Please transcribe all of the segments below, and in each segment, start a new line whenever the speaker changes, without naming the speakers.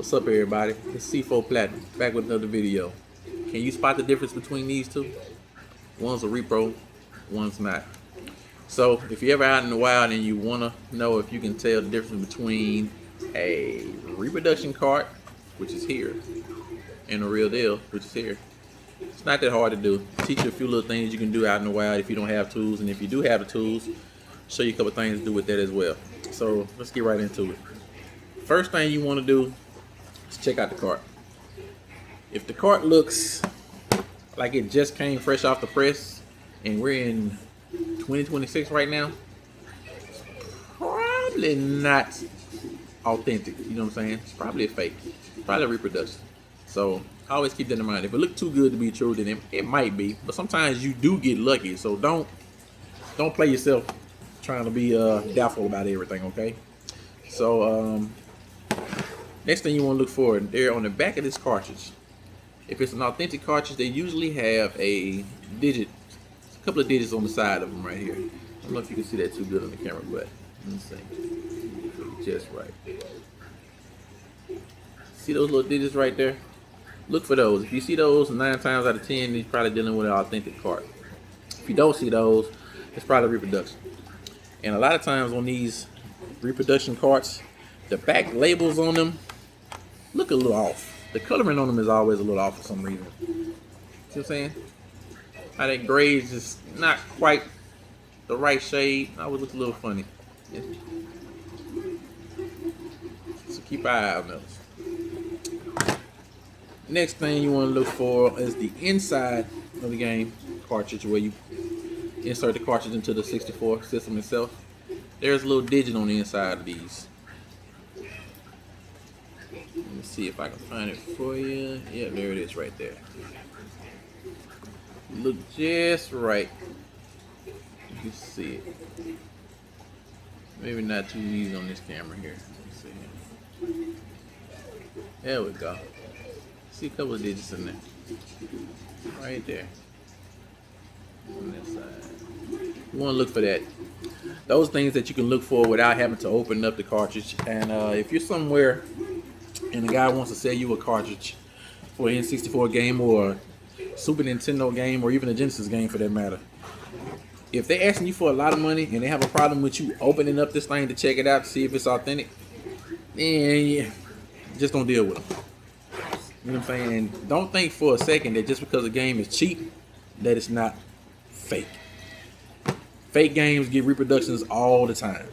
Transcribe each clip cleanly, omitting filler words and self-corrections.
What's up, everybody? It's C4 Platinum, back with another video. Can you spot the difference between these two? One's a repro, one's not. So if you're ever out in the wild and you want to know if you can tell the difference between a reproduction cart, which is here, and a real deal, which is here, it's not that hard to do. Teach you a few little things you can do out in the wild if you don't have tools, and if you do have the tools, show you a couple things to do with that as well. So let's get right into it. First thing you want to do is check out the cart. If the cart looks like it just came fresh off the press, and we're in 2026 right now, probably not authentic. You know what I'm saying? It's probably a fake. It's probably a reproduction. So always keep that in mind. If it looks too good to be true, then it might be. But sometimes you do get lucky. So don't play yourself trying to be doubtful about everything. Okay. So next thing you want to look for, there on the back of this cartridge. If it's an authentic cartridge, they usually have a couple of digits on the side of them right here. I don't know if you can see that too good on the camera, but let me see. Just right. See those little digits right there? Look for those. If you see those, 9 times out of 10, you're probably dealing with an authentic cart. If you don't see those, it's probably reproduction. And a lot of times on these reproduction carts, the back labels on them look a little off. The coloring on them is always a little off for some reason. See what I'm saying? How that gray is just not quite the right shade. It always looks a little funny. Yeah. So keep an eye on those. Next thing you want to look for is the inside of the game cartridge, where you insert the cartridge into the 64 system itself. There's a little digit on the inside of these. Let me see if I can find it for you. Yeah, there it is right there. Look just right. You can see it. Maybe not too easy on this camera here. Let's see. There we go. See a couple of digits in there. Right there. On this side. You want to look for that. Those things that you can look for without having to open up the cartridge. And if you're somewhere and the guy wants to sell you a cartridge for an N64 game or Super Nintendo game or even a Genesis game for that matter, if they're asking you for a lot of money and they have a problem with you opening up this thing to check it out to see if it's authentic, then yeah, just don't deal with them. You know what I'm saying? And don't think for a second that just because a game is cheap that it's not fake. Fake games get reproductions all the time.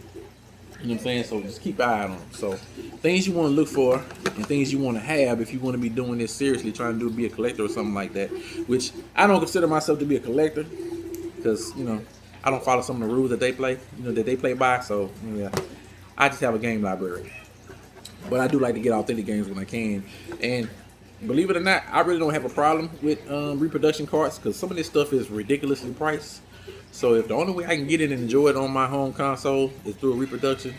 You know what I'm saying? So just keep an eye on them. So things you want to look for and things you want to have if you want to be doing this seriously, trying to be a collector or something like that, which I don't consider myself to be a collector because, you know, I don't follow some of the rules that they play, that they play by. So yeah, I just have a game library. But I do like to get authentic games when I can. And believe it or not, I really don't have a problem with reproduction carts because some of this stuff is ridiculously priced. So if the only way I can get it and enjoy it on my home console is through a reproduction,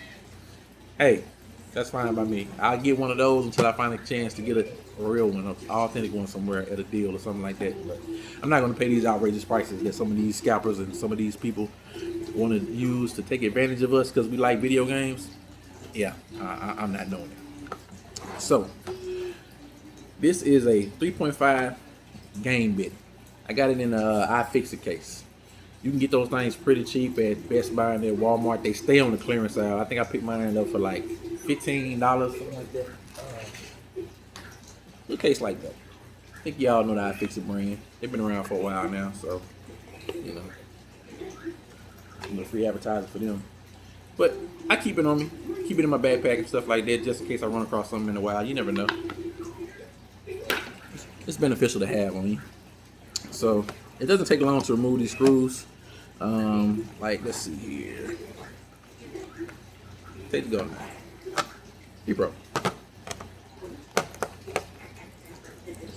hey, that's fine by me. I'll get one of those until I find a chance to get a real one, an authentic one somewhere at a deal or something like that. But I'm not going to pay these outrageous prices that some of these scalpers and some of these people want to use to take advantage of us because we like video games. Yeah, I'm not doing it. So this is a 3.5 game bit. I got it in a iFixit case. You can get those things pretty cheap at Best Buy and at Walmart. They stay on the clearance aisle. I think I picked mine up for like $15, something like that. Little case like that. I think y'all know the iFixit brand. They've been around for a while now, so you know, free advertising for them. But I keep it on me, keep it in my backpack and stuff like that, just in case I run across something in a while. You never know. It's beneficial to have on you. So it doesn't take long to remove these screws. Like, let's see here. Take the go now. You broke.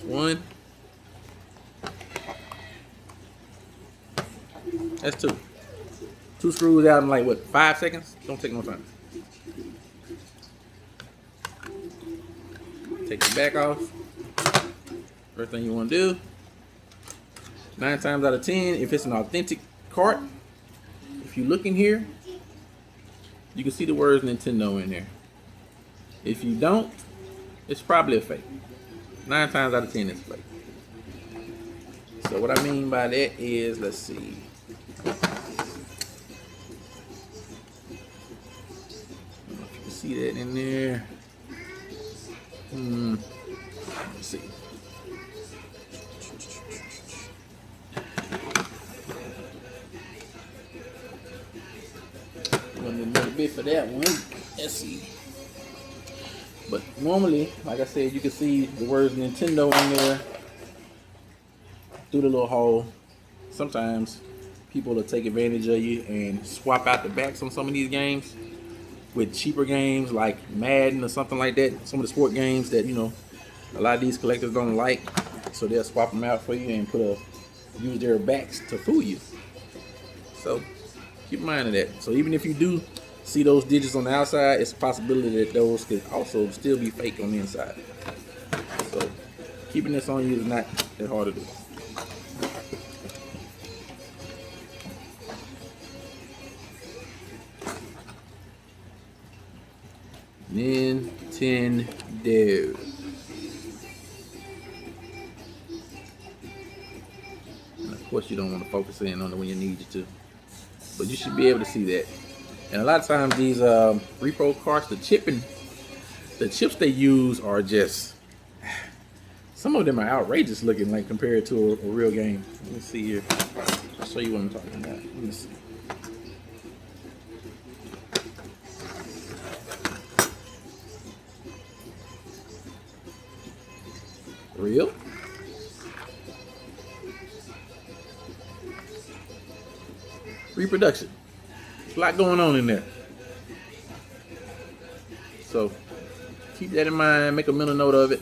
One. That's two. 2 screws out in like what, 5 seconds? Don't take no time. Take the back off. First thing you want to do, 9 times out of 10, if it's an authentic cart, if you look in here, you can see the words Nintendo in there. If you don't, It's probably a fake. 9 times out of 10 it's fake. So what I mean by that is, let's see. I don't know if you can see that in there. Let's see. Another bit for that one. Let's see. But normally, like I said, you can see the words Nintendo in there through the little hole. Sometimes people will take advantage of you and swap out the backs on some of these games with cheaper games like Madden or something like that. Some of the sport games that, you know, a lot of these collectors don't like, so they'll swap them out for you and use their backs to fool you. So keep in mind of that. So even if you do see those digits on the outside, it's a possibility that those could also still be fake on the inside. So keeping this on you is not that hard to do. Nintendo. And of course you don't want to focus in on it when you need you to, but you should be able to see that. And a lot of times these repro carts, the chips they use are just, some of them are outrageous looking, like compared to a real game. Let me see here. I'll show you what I'm talking about. Let me see. Real? Reproduction. A lot going on in there. So keep that in mind, make a mental note of it.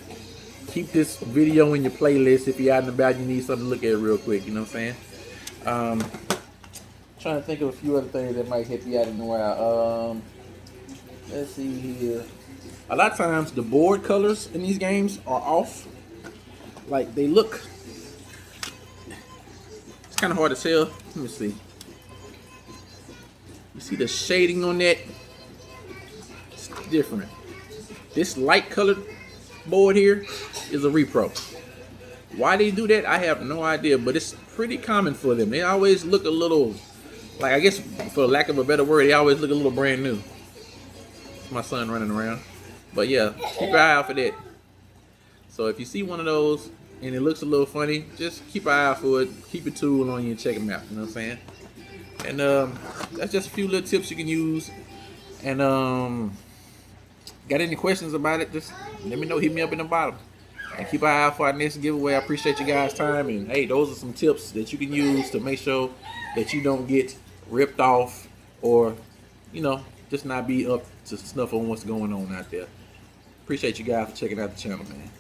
Keep this video in your playlist if you're out and about, you need something to look at real quick, you know what I'm saying? Trying to think of a few other things that might help you out in a while. Let's see here. A lot of times the board colors in these games are off. Like they look, it's kind of hard to tell. Let me see. You see the shading on that? It's different. This light colored board here is a repro. Why they do that, I have no idea, but it's pretty common for them. They always look a little, like, I guess for lack of a better word, they always look a little brand new. It's my son running around. But yeah, keep your eye out for that. So if you see one of those and it looks a little funny, just keep an eye out for it. Keep your tool on you and check them out. You know what I'm saying? And that's just a few little tips you can use. And got any questions about it, just let me know. Hit me up in the bottom. And keep an eye out for our next giveaway. I appreciate you guys' time. And hey, those are some tips that you can use to make sure that you don't get ripped off or, you know, just not be up to snuff on what's going on out there. Appreciate you guys for checking out the channel, man.